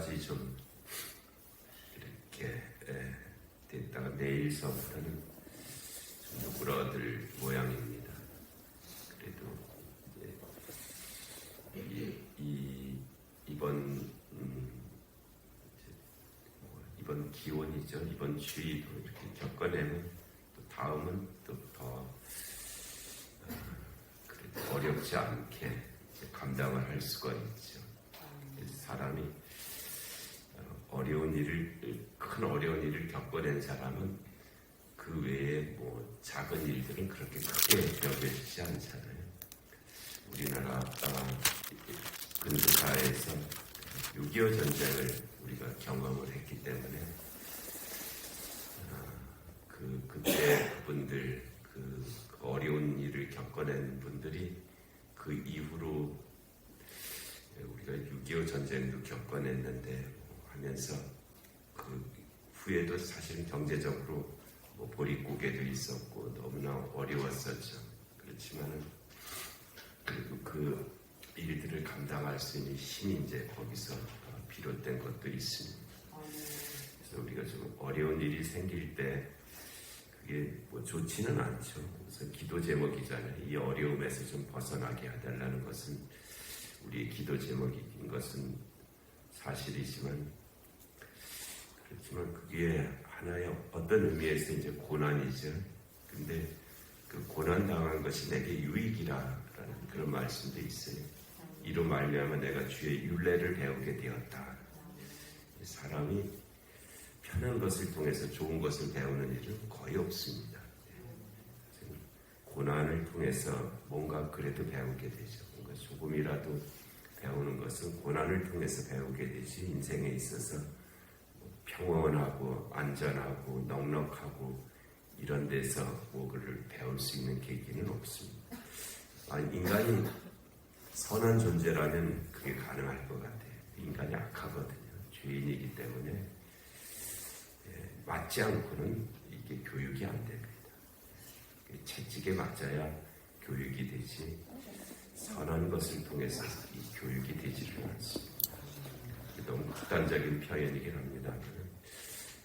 까지 좀 이렇게 됐다가 내일서부터는 좀 누그러들 모양입니다. 그래도 이번 기온이죠. 이번 추위도 이렇게 겪어내면 또 다음은 또 더 어렵지 않게 감당을 할 수가 있죠. 사람이 큰 어려운 일을 겪어낸 사람은 그 외에 뭐 작은 일들은 그렇게 크게 여겨지지 않잖아요. 우리나라 근대사에서 6.25 전쟁을 우리가 경험을 했기 때문에 그때 그분들 그 어려운 일을 겪어낸 분들이 그 이후로 우리가 6.25 전쟁도 겪어냈는데 하면서 그 후에도 사실은 경제적으로 뭐 보릿고개도 있었고 너무나 어려웠었죠. 그렇지만은 그리고 그 일들을 감당할 수 있는 힘이 이제 거기서 비롯된 것도 있습니다. 그래서 우리가 좀 어려운 일이 생길 때 그게 뭐 좋지는 않죠. 그래서 기도 제목이잖아요. 이 어려움에서 좀 벗어나게 해달라는 것은 우리의 기도 제목인 것은 사실이지만 그렇지만 그게 하나의 어떤 의미에서 이제 고난이죠. 근데 그 고난 당한 것이 내게 유익이라라는 그런 말씀도 있어요. 이로 말미암아 내가 주의 율례를 배우게 되었다. 사람이 편한 것을 통해서 좋은 것을 배우는 일은 거의 없습니다. 고난을 통해서 뭔가 그래도 배우게 되죠. 뭔가 조금이라도 배우는 것은 고난을 통해서 배우게 되지 인생에 있어서 평온하고 안전하고 넉넉하고 이런 데서 뭐를 배울 수 있는 계기는 없습니다. 인간이 선한 존재라면 그게 가능할 것 같아요. 인간이 악하거든요. 죄인이기 때문에 맞지 않고는 이게 교육이 안 됩니다. 채찍에 맞아야 교육이 되지 선한 것을 통해서 이 교육이 되지를 않습니다. 너무 극단적인 표현이긴 합니다.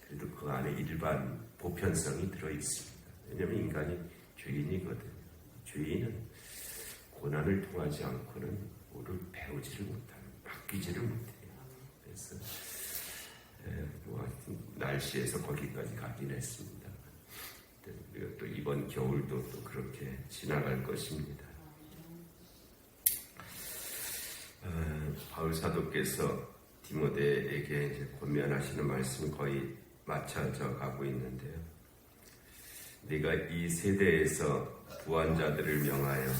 그래도 그 안에 일반 보편성이 들어있습니다. 왜냐하면 인간이 죄인이거든요. 죄인은 고난을 통하지 않고는 뭐를 배우지를 못하는, 바뀌지를 못해요. 그래서 날씨에서 거기까지 가긴 했습니다. 또 이번 겨울도 또 그렇게 지나갈 것입니다. 바울 사도께서 디모데에게 이제 권면하시는 말씀이 거의 맞춰져 가고 있는데요. 네가 이 세대에서 부한 자들을 명하여,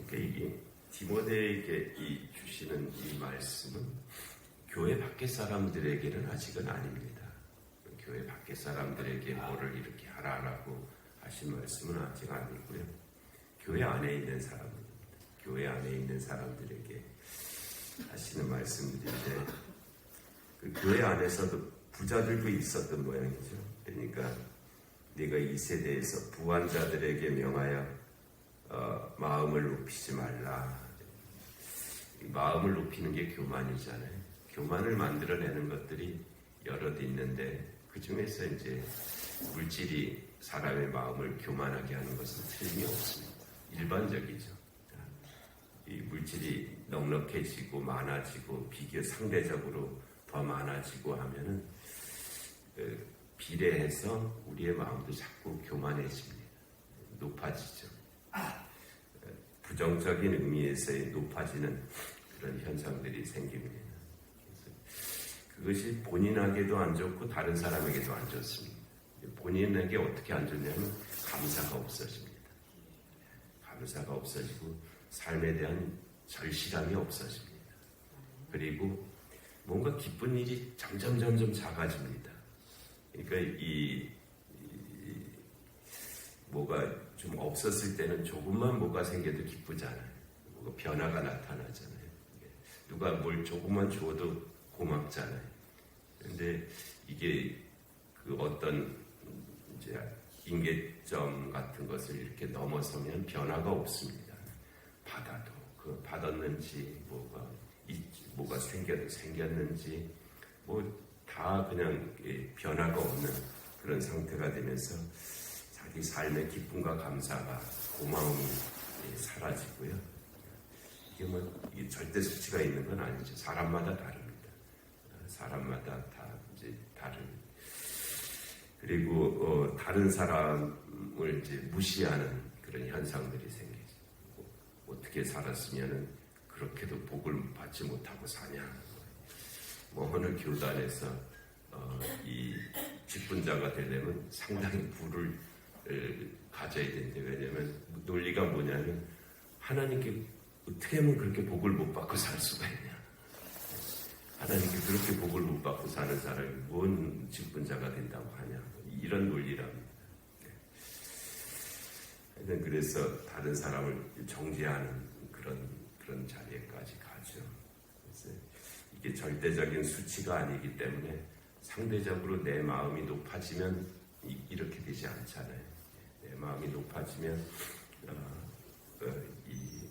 그러니까 이게 디모데에게 주시는 이 말씀은 교회 밖의 사람들에게는 아직은 아닙니다. 교회 밖의 사람들에게 뭐를 이렇게 하라라고 하신 말씀은 아직 아니고요. 교회 안에 있는 사람입니다. 교회 안에 있는 사람들에게 하시는 말씀들인데 그 교회 안에서도 부자들도 있었던 모양이죠. 그러니까 네가 이 세대에서 부한 자들에게 명하여 마음을 높이지 말라. 마음을 높이는 게 교만이잖아요. 교만을 만들어내는 것들이 여럿 있는데 그 중에서 이제 물질이 사람의 마음을 교만하게 하는 것은 틀림이 없습니다. 일반적이죠. 이 물질이 넉넉해지고 많아지고 상대적으로 더 많아지고 하면은 비례해서 우리의 마음도 자꾸 교만해집니다. 높아지죠. 부정적인 의미에서의 높아지는 그런 현상들이 생깁니다. 그것이 본인에게도 안 좋고 다른 사람에게도 안 좋습니다. 본인에게 어떻게 안 좋냐면 감사가 없어집니다. 감사가 없어지고 삶에 대한 절실함이 없어집니다. 그리고 뭔가 기쁜 일이 점점 작아집니다. 그러니까 뭐가 좀 없었을 때는 조금만 뭐가 생겨도 기쁘잖아요. 뭐가 변화가 나타나잖아요. 누가 뭘 조금만 주어도 고맙잖아요. 그런데 이게 그 어떤 이제 임계점 같은 것을 이렇게 넘어서면 변화가 없습니다. 받아도 그 받았는지 뭐가 뭐가 생겼는지 뭐 다 그냥 변화가 없는 그런 상태가 되면서 자기 삶의 기쁨과 감사가 고마움이 사라지고요. 이게 뭐 이게 절대 수치가 있는 건 아니죠. 사람마다 다릅니다. 사람마다 다 이제 다른. 그리고 다른 사람을 이제 무시하는 그런 현상들이 생기죠. 어떻게 살았으면은 그렇게도 복을 받지 못하고 사냐. 뭐 어느 교단에서 이 직분자가 되려면 상당히 부를 가져야 된대. 왜냐하면 논리가 뭐냐면 하나님께 어떻게 하면 그렇게 복을 못 받고 살 수가 있냐. 하나님께 그렇게 복을 못 받고 사는 사람이 뭔 직분자가 된다고 하냐. 이런 논리랍니다. 그래서 다른 사람을 정죄하는 그런 자리에까지 가죠. 그래서 이게 절대적인 수치가 아니기 때문에 상대적으로 내 마음이 높아지면 이렇게 되지 않잖아요. 내 마음이 높아지면 이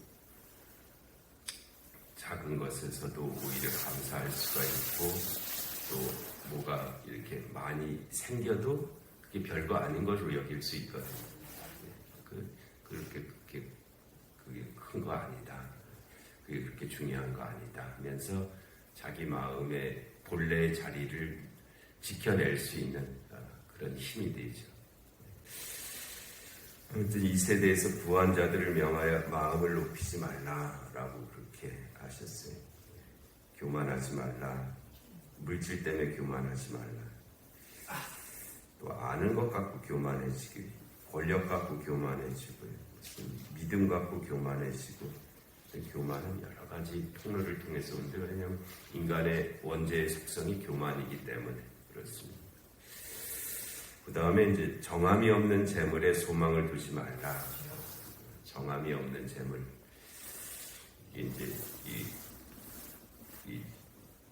작은 것에서도 오히려 감사할 수가 있고 또 뭐가 이렇게 많이 생겨도 그게 별거 아닌 것으로 여길 수 있거든요. 그게 큰 거 아니다. 그게 그렇게 중요한 거 아니다 하면서 자기 마음의 본래의 자리를 지켜낼 수 있는 그런 힘이 되죠. 아무튼 이 세대에서 부한 자들을 명하여 마음을 높이지 말라라고 그렇게 하셨어요. 교만하지 말라. 물질 때문에 교만하지 말라. 또 아는 것 갖고 교만해지고 권력 갖고 교만해지고 믿음 갖고 교만해지고 교만은 여러 가지 통로를 통해서 오는데 왜냐하면 인간의 원죄의 속성이 교만이기 때문에 그렇습니다. 그 다음에 이제 정함이 없는 재물에 소망을 두지 말라. 정함이 없는 재물. 이게 이제 이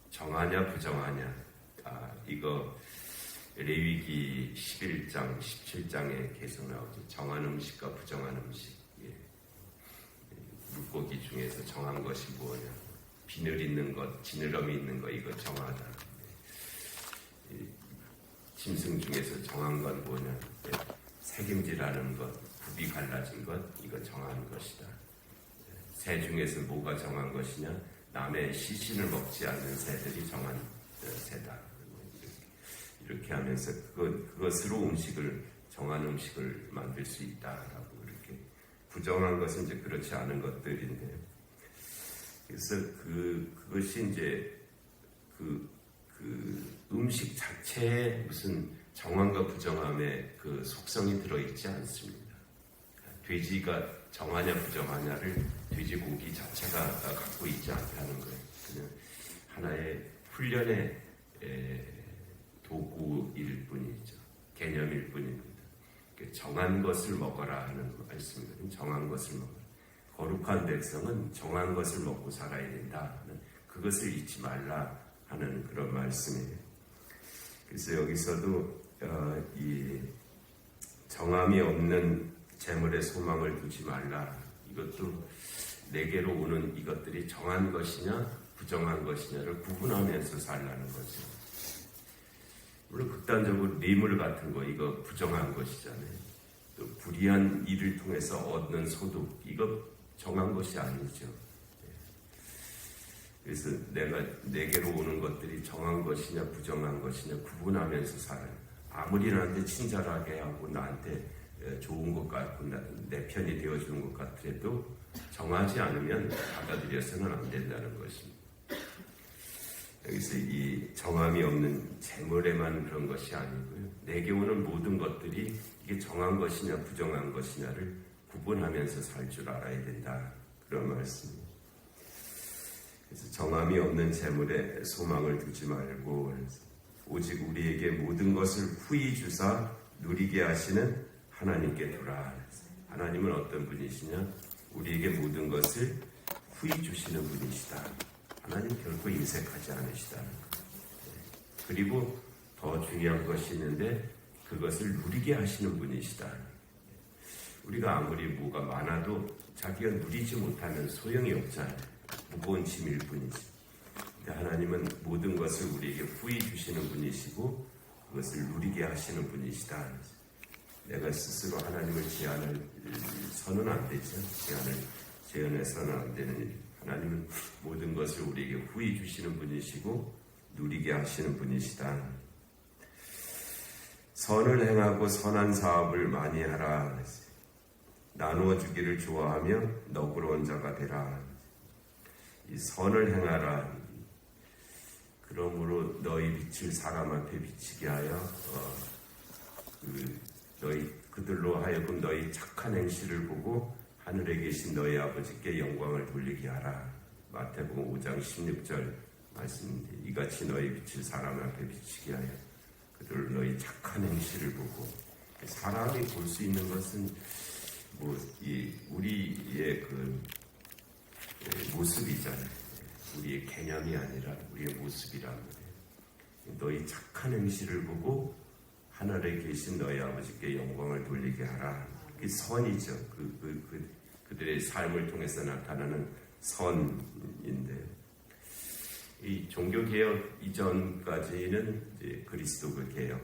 정하냐 부정하냐. 이거 레위기 11장, 17장에 계속 나오죠. 정한 음식과 부정한 음식. 물고기 중에서 정한 것이 뭐냐. 비늘 있는 것, 지느러미 있는 것, 이거 정하다. 짐승 중에서 정한 건 뭐냐. 색임질하는 것, 굽이 갈라진 것, 이거 정한 것이다. 새 중에서 뭐가 정한 것이냐. 남의 시신을 먹지 않는 새들이 정한 새다. 이렇게 하면서 그것으로 정한 음식을 만들 수 있다라고 이렇게 부정한 것은 이제 그렇지 않은 것들인데 그래서 그것이 이제 그 음식 자체에 무슨 정함과 부정함의 그 속성이 들어있지 않습니다. 돼지가 정하냐 부정하냐를 돼지고기 자체가 갖고 있지 않다는 거예요. 그냥 하나의 훈련의 도구일 뿐이죠. 개념일 뿐입니다. 정한 것을 먹어라 하는 말씀입니다. 정한 것을 먹어라. 거룩한 백성은 정한 것을 먹고 살아야 된다 하는 그것을 잊지 말라 하는 그런 말씀이에요. 그래서 여기서도 이 정함이 없는 재물에 소망을 두지 말라. 이것도 내게로 오는 이것들이 정한 것이냐 부정한 것이냐를 구분하면서 살라는 거죠. 물론 극단적으로 뇌물 같은 거 이거 부정한 것이잖아요. 또 불의한 일을 통해서 얻는 소득 이거 정한 것이 아니죠. 그래서 내게로 오는 것들이 정한 것이냐 부정한 것이냐 구분하면서 살아요. 아무리 나한테 친절하게 하고 나한테 좋은 것 같고 내 편이 되어주는 것 같아도 정하지 않으면 받아들여서는 안 된다는 것입니다. 여기서 이 정함이 없는 재물에만 그런 것이 아니고요. 내게 오는 모든 것들이 이게 정한 것이냐 부정한 것이냐를 구분하면서 살 줄 알아야 된다. 그런 말씀입니다. 그래서 정함이 없는 재물에 소망을 두지 말고 오직 우리에게 모든 것을 후히 주사 누리게 하시는 하나님께 두라. 하나님은 어떤 분이시냐? 우리에게 모든 것을 후히 주시는 분이시다. 하나님 결코 인색하지 않으시다는 것. 그리고 더 중요한 것이 있는데 그것을 누리게 하시는 분이시다. 우리가 아무리 뭐가 많아도 자기가 누리지 못하면 소용이 없잖아요. 무거운 짐일 뿐이지. 근데 하나님은 모든 것을 우리에게 후히 주시는 분이시고 그것을 누리게 하시는 분이시다. 내가 스스로 하나님을 제한해서는 안 되죠. 제한해서는 안 되는 일. 하나님은 모든 것을 우리에게 후히 주시는 분이시고 누리게 하시는 분이시다. 선을 행하고 선한 사업을 많이 하라. 나누어 주기를 좋아하며 너그러운 자가 되라. 이 선을 행하라. 그러므로 너희 빛을 사람 앞에 비치게 하여 그들로 하여금 너희 착한 행실을 보고 하늘에 계신 너희 아버지께 영광을 돌리게 하라. 마태복음 5장 16절 말씀인데 이같이 너희 빛을 사람 앞에 비치게 하여 그들로 너희 착한 행실을 보고 사람이 볼 수 있는 것은 우리의 그 모습이잖아요. 우리의 개념이 아니라 우리의 모습이란 말이에요. 너희 착한 행실을 보고 하늘에 계신 너희 아버지께 영광을 돌리게 하라. 그게 선이죠. 그들의 삶을 통해서 나타나는 선인데 이 종교개혁 이전까지는 이제 그리스도교 개혁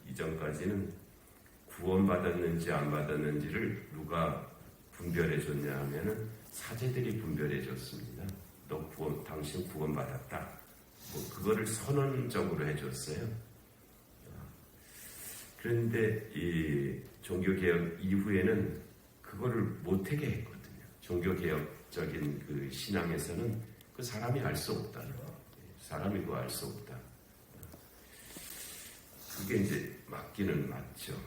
이전까지는 구원받았는지 안 받았는지를 누가 분별해 줬냐 하면은 사제들이 분별해 줬습니다. 당신 구원받았다. 그거를 선언적으로 해줬어요. 그런데 이 종교개혁 이후에는 그거를 못하게 했거든요. 종교개혁적인 그 신앙에서는 그 사람이 알 수 없다는 거. 사람이 그거 알 수 없다. 그게 이제 맞기는 맞죠.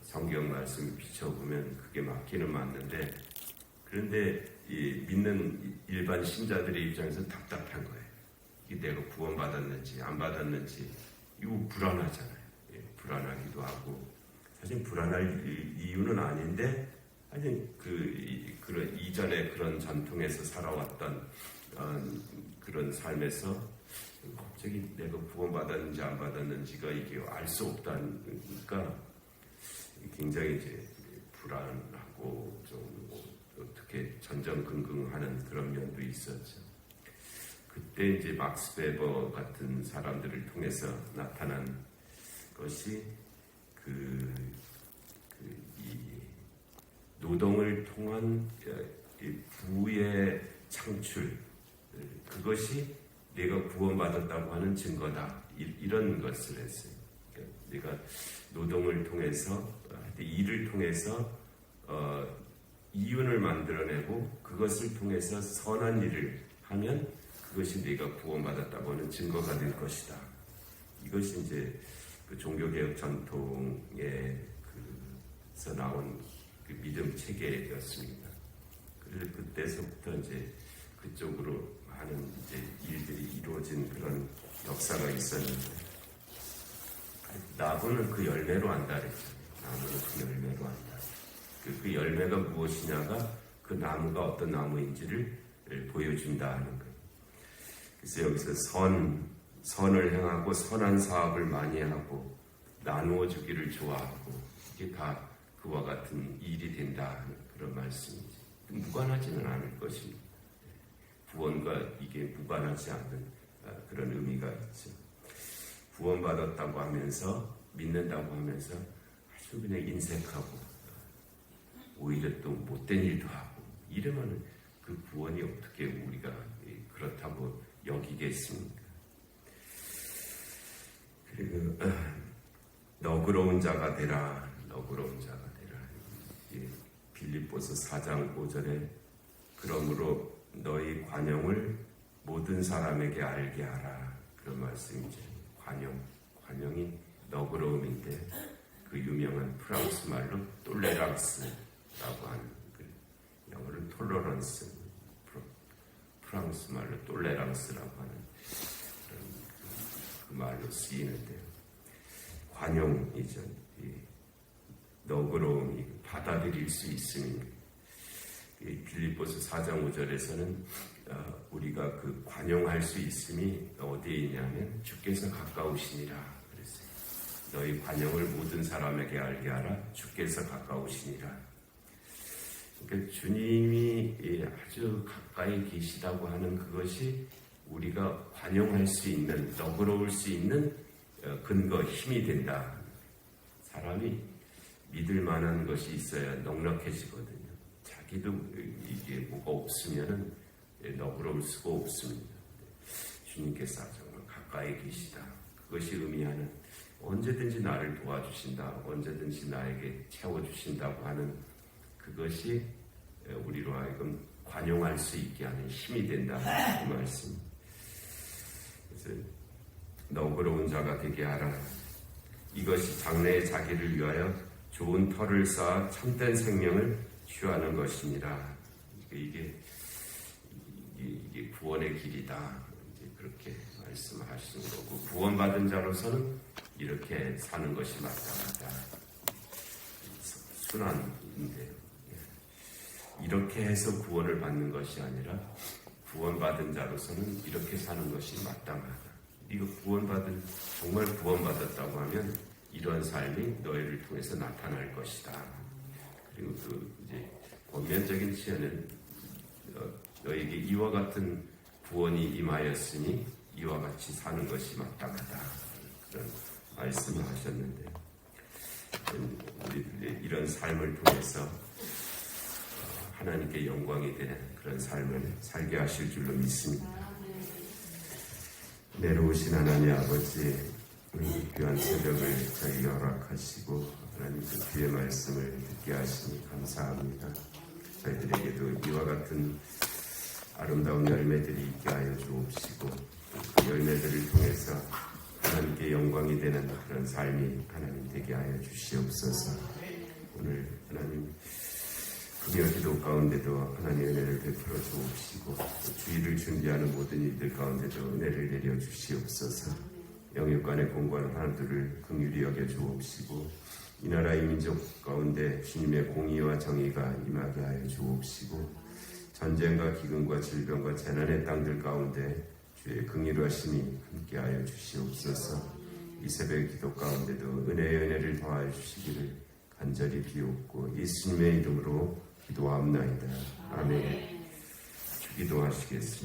성경 말씀을 비춰보면 그게 맞기는 맞는데 그런데 이 믿는 일반 신자들의 입장에서 답답한 거예요. 이게 내가 구원받았는지 안 받았는지 이거 불안하잖아요. 불안하기도 하고 사실 불안할 이유는 아닌데 하여튼 그런 이전에 그런 전통에서 살아왔던 그런 삶에서 갑자기 내가 구원받았는지 안 받았는지가 이게 알 수 없다니까 굉장히 이제 불안하고 좀 어떻게 전전긍긍하는 그런 면도 있었죠. 그때 이제 막스 베버 같은 사람들을 통해서 나타난 것이 이 노동을 통한 부의 창출 그것이 내가 구원받았다고 하는 증거다 이런 것을 했어요. 그러니까 내가 노동을 통해서 일을 통해서 이윤을 만들어내고 그것을 통해서 선한 일을 하면 그것이 내가 구원받았다고 하는 증거가 될 것이다. 이것이 이제 그 종교개혁 전통에서 나온 그 믿음 체계였습니다. 그래서 그때서부터 이제 그쪽으로 많은 이제 일들이 이루어진 그런 역사가 있었는데 나무는 그 열매로 안다 그랬죠. 나무는 그 열매로 안다. 그 열매가 무엇이냐가 그 나무가 어떤 나무인지를 보여준다 하는 거예요. 그래서 여기서 선을 행하고 선한 사업을 많이 하고 나누어 주기를 좋아하고 이게 다 그와 같은 일이 된다 하는 그런 말씀이지. 무관하지는 않을 것입니다. 구원과 이게 무관하지 않는 그런 의미가 있죠. 구원받았다고 하면서 믿는다고 하면서 아주 그냥 인색하고 오히려 또 못된 일도 하고 이러면 그 구원이 어떻게 우리가 그렇다고 여기겠습니까? 그리고 너그러운 자가 되라. 너그러운 자가 되라. 빌립보서 4장 5절에 그러므로 너희 관용을 모든 사람에게 알게 하라. 그런 말씀이죠. 관용이 너그러움인데 그 유명한 프랑스 말로 똘레랑스라고 하는 영어로 톨러런스, 프랑스 말로 똘레랑스라고 하는 그 말로 쓰이는데요. 관용이죠. 너그러움이 받아들일 수 있음입니다. 빌립보서 4장 5절에서는 우리가 그 관용할 수 있음이 어디에 있냐면 주께서 가까우시니라 그랬어요. 너희 관용을 모든 사람에게 알게 하라. 주께서 가까우시니라. 그러니까 주님이 아주 가까이 계시다고 하는 그것이 우리가 관용할 수 있는, 너그러울 수 있는 근거, 힘이 된다. 사람이 믿을 만한 것이 있어야 넉넉해지거든요. 자기도 이게 뭐가 없으면은 너그러울 수가 없습니다. 주님께서 정말 가까이 계시다. 그것이 의미하는 언제든지 나를 도와주신다. 언제든지 나에게 채워주신다고 하는 그것이 우리로 하여금 관용할 수 있게 하는 힘이 된다. 그 말씀. 그래서 너그러운 자가 되게 하라. 이것이 장래의 자기를 위하여 좋은 터를 쌓아 참된 생명을 취하는 것이니라. 이게 구원의 길이다. 이제 그렇게 말씀하시는 거고, 구원받은 자로서는 이렇게 사는 것이 마땅하다. 순환인데요. 이렇게 해서 구원을 받는 것이 아니라 구원받은 자로서는 이렇게 사는 것이 마땅하다. 이거 정말 구원받았다고 하면 이런 삶이 너희를 통해서 나타날 것이다. 그리고 이제 권면적인 치에는 너에게 이와 같은 구원이 임하였으니 이와 같이 사는 것이 마땅하다. 그런 말씀을 하셨는데, 우리들의 이런 삶을 통해서 하나님께 영광이 되는 그런 삶을 살게 하실 줄로 믿습니다. 내려오신 하나님 아버지, 귀한 새벽을 저희 허락하시고 하나님 그 귀의 말씀을 듣게 하시니 감사합니다. 저희들에게도 이와 같은 아름다운 열매들이 있게 하여 주옵시고, 그 열매들을 통해서 하나님께 영광이 되는 그런 삶이 하나님 되게 하여 주시옵소서. 오늘 하나님 금요 기도 가운데도 하나님의 은혜를 베풀어 주옵시고, 주일을 준비하는 모든 이들 가운데도 은혜를 내려 주시옵소서. 영육간의 공고한 하나들을 긍휼히 여겨 주옵시고, 이 나라 이 민족 가운데 주님의 공의와 정의가 임하게 하여 주옵시고, 전쟁과 기근과 질병과 재난의 땅들 가운데 주의 긍휼하심이 함께하여 주시옵소서. 이 새벽 기도 가운데도 은혜의 은혜를 더하여 주시기를 간절히 비옵고 예수님의 이름으로 기도하옵나이다. 아멘. 기도하시겠습니다.